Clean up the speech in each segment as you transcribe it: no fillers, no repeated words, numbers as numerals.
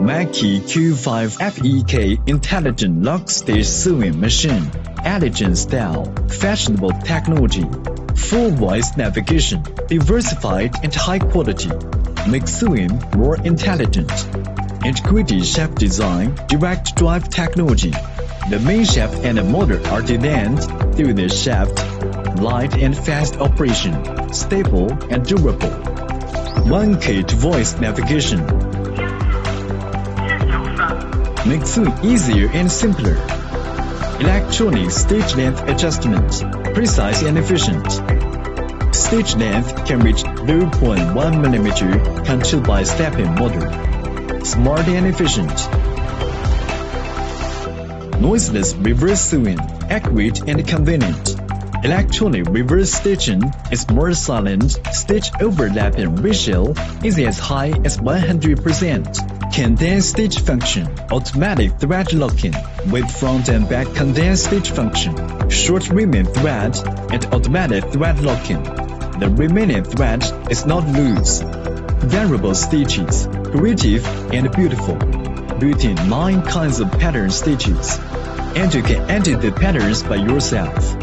MAQI Q5Fe intelligent lock-stitch sewing machine, elegant style, fashionable technology, full voice navigation, diversified and high quality, make sewing more intelligent. Integrated shaft design, direct drive technology. The main shaft and the motor are designed through the shaft, light and fast operation, stable and durable. 1K voice navigation. Make sewing easier and simpler. Electronic stitch length adjustment, precise and efficient. Stitch length can reach 0.1 mm, controlled by stepping motor. Smart and efficient. Noiseless reverse sewing, accurate and convenient. Electronic reverse stitching is more silent. Stitch overlapping ratio is as high as 100%. Condensed stitch function, automatic thread locking with front and back condensed stitch function, short remaining thread and automatic thread locking. The remaining thread is not loose. Variable stitches, creative and beautiful. Built-in 9 kinds of pattern stitches, and you can edit the patterns by yourself.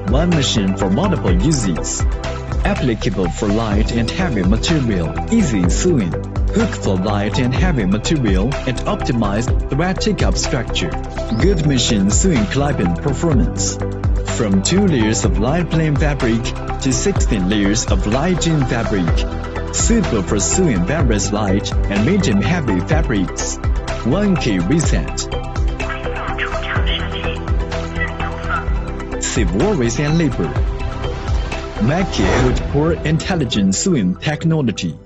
One machine for multiple uses. Applicable for light and heavy material, easy sewing. Hook for light and heavy material and optimized thread take-up structure. Good machine sewing clipping performance. From 2 layers of light plain fabric to 16 layers of light jean fabric. Suitable for sewing various light and medium heavy fabrics. 1K reset. Save worries and labor. MAQI core intelligent sewing technology.